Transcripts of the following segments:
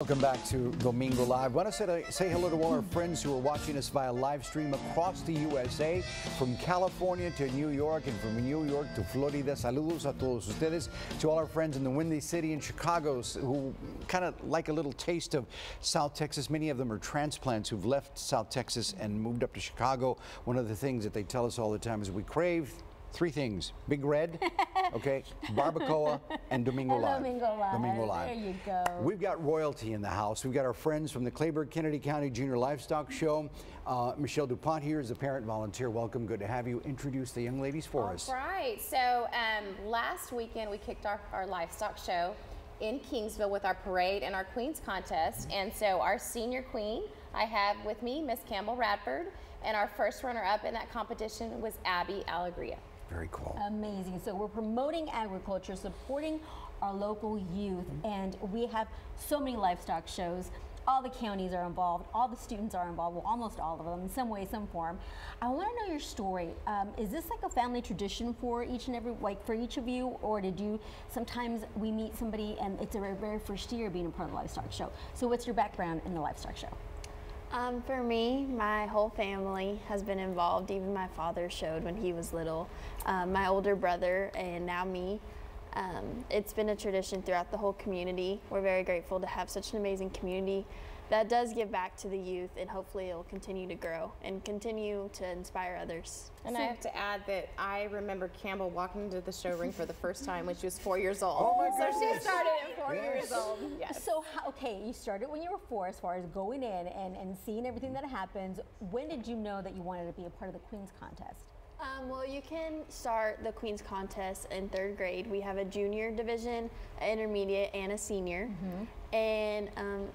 Welcome back to Domingo Live. I want to say hello to all our friends who are watching us via live stream across the USA, from California to New York and from New York to Florida. Saludos a todos ustedes. To all our friends in the Windy City and Chicago who kind of like a little taste of South Texas. Many of them are transplants who've left South Texas and moved up to Chicago. One of the things that they tell us all the time is we crave three things: Big Red, okay, barbacoa, and Domingo Live. Domingo Live. There you go. We've got royalty in the house. We've got our friends from the Kleberg, Kenedy County Junior Livestock Show. Michelle DuPont here is a parent volunteer. Welcome. Good to have you. Introduce the young ladies for us. All right. So last weekend we kicked off our livestock show in Kingsville with our parade and our Queen's contest. And so our senior queen, I have with me Miss Campbell Radford, and our first runner-up in that competition was Abby Alegria. Very cool. Amazing. So we're promoting agriculture, supporting our local youth, and we have so many livestock shows. All the counties are involved, all the students are involved, well, almost all of them in some way, some form. I want to know your story. Is this like a family tradition for each of you, or did you, sometimes we meet somebody and it's their very first year being a part of the livestock show? So what's your background in the livestock show? For me, my whole family has been involved. Even my father showed when he was little. My older brother and now me. It's been a tradition throughout the whole community. We're very grateful to have such an amazing community that does give back to the youth, and hopefully it'll continue to grow and continue to inspire others. And I have to add that I remember Campbell walking into the show ring for the first time when she was 4 years old. Oh my goodness. So she started at 4 years old. Yes. So, okay, you started when you were 4 as far as going in and seeing everything that happens. When did you know that you wanted to be a part of the Queen's contest? Well, you can start the Queen's contest in 3rd grade. We have a junior division, an intermediate, and a senior. And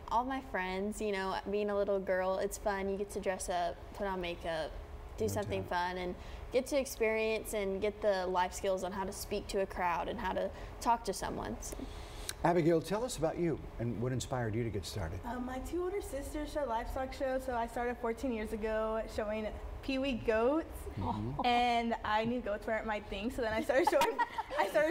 all my friends, you know, being a little girl, it's fun. You get to dress up, put on makeup, do something fun, and get to experience and get the life skills on how to speak to a crowd and how to talk to someone. So. Abigail, tell us about you and what inspired you to get started. My 2 older sisters show livestock shows, so I started 14 years ago showing Pee-wee goats, and I knew goats weren't my thing, so then I started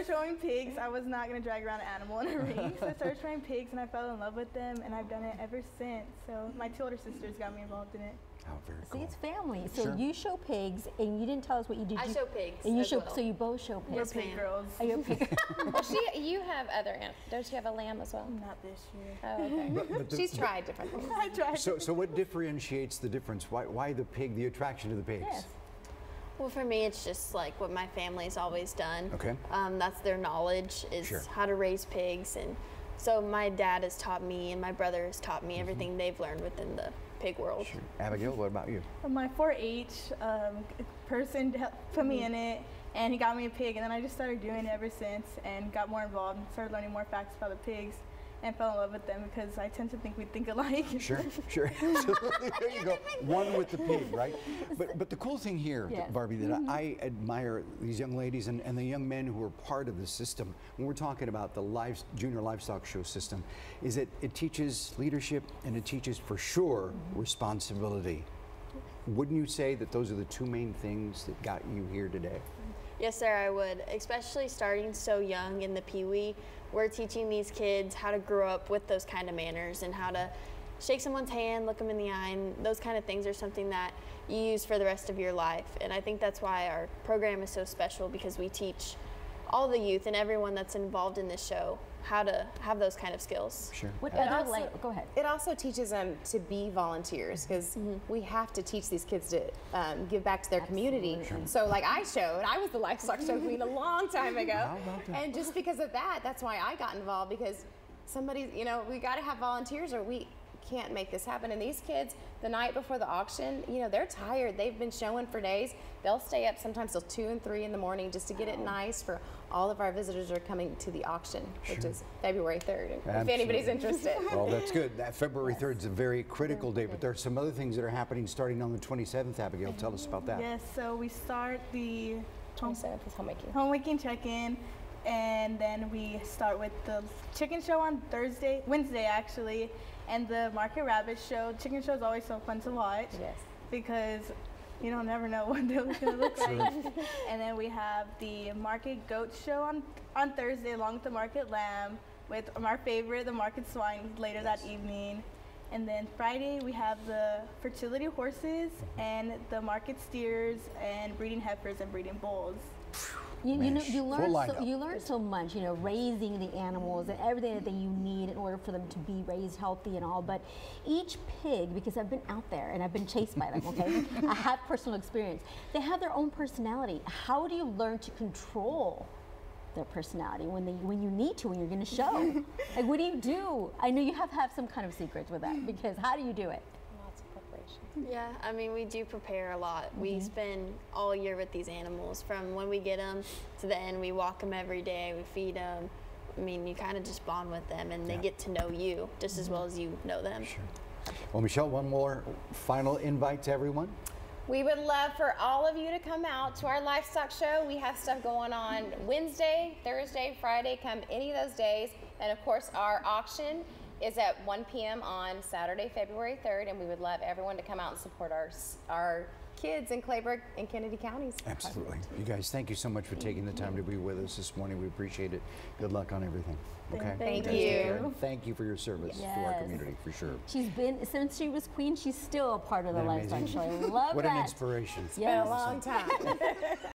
showing pigs. I was not going to drag around an animal in a ring, so I started showing pigs, and I fell in love with them, and I've done it ever since. So my 2 older sisters got me involved in it. Oh, very cool. See, it's family. So you show pigs, and you didn't tell us what you did. I show pigs. And you show, well. so you both show pigs. We're pig girls. Are you a pig? Well, you have other animals. Don't you have a lamb as well? Not this year. Oh, okay. But She's tried different things. I tried. So what differentiates the difference? Why the pig, the attraction to the pigs? Yes. Well, for me, it's just like what my family's always done. Okay. That's their knowledge, is how to raise pigs. And so my dad has taught me, and my brother has taught me everything they've learned within the pig world. Sure. Abigail, what about you? My 4-H person put me in it, and he got me a pig, and then I just started doing it ever since and got more involved and started learning more facts about the pigs and fell in love with them because I tend to think we think alike. Sure. So there you go. One with the pig, right? But the cool thing here, Barbie, that I admire these young ladies and the young men who are part of the system, when we're talking about the junior livestock show system, is that it teaches leadership and it teaches, for sure, responsibility. Wouldn't you say that those are the 2 main things that got you here today? Yes, sir, I would. Especially starting so young in the Pee-wee, we're teaching these kids how to grow up with those kind of manners and how to shake someone's hand, look them in the eye, and those kind of things are something that you use for the rest of your life. And I think that's why our program is so special, because we teach all the youth and everyone that's involved in this show how to have those kind of skills. Sure. Go ahead. It also teaches them to be volunteers, because we have to teach these kids to give back to their community. So like I was the livestock show queen a long time ago. And just because of that, that's why I got involved, because somebody, you know, we got to have volunteers or we can't make this happen. And these kids, the night before the auction, you know, they're tired. They've been showing for days. They'll stay up sometimes till 2 and 3 in the morning just to get it nice for all of our visitors who are coming to the auction, which is February 3rd, if anybody's interested. Well, that's good. That February 3rd is a very critical day, but there are some other things that are happening starting on the 27th. Abigail, tell us about that. Yes, so we start the 27th is homemaking. Homemaking check-in, and then we start with the chicken show on Wednesday actually, and the market rabbit show. Chicken show is always so fun to watch. Yes. Because you don't never know what they're going to look like. And then we have the market goat show on Thursday, along with the market lamb. with our favorite, the market swine, later that evening. And then Friday we have the fertility horses and the market steers and breeding heifers and breeding bulls. You learn so much, you know, raising the animals and everything that you need in order for them to be raised healthy and all. But each pig, because I've been out there and I've been chased by them, okay, I have personal experience. They have their own personality. How do you learn to control their personality when you need to, when you're going to show? Like, what do you do? I know you have to have some kind of secrets with that, because how do you do it? Lots of preparation. Yeah, I mean, we do prepare a lot. We spend all year with these animals, from when we get them to the end. We walk them every day, we feed them. I mean, you kind of just bond with them, and they get to know you just as well as you know them. Sure. Well, Michelle, one more final invite to everyone. We would love for all of you to come out to our livestock show. We have stuff going on Wednesday, Thursday, Friday. Come any of those days. And of course, our auction is at 1 p.m. on Saturday, February 3rd. And we would love everyone to come out and support our kids in Kleberg and Kenedy counties. Absolutely. You guys, thank you so much for taking the time to be with us this morning. We appreciate it. Good luck on everything. Okay. Thank guys, you. take care. Thank you for your service to our community, for sure. She's been, since she was queen, she's still a part of the Livestock Show. I love What that. an inspiration. It's been a long time.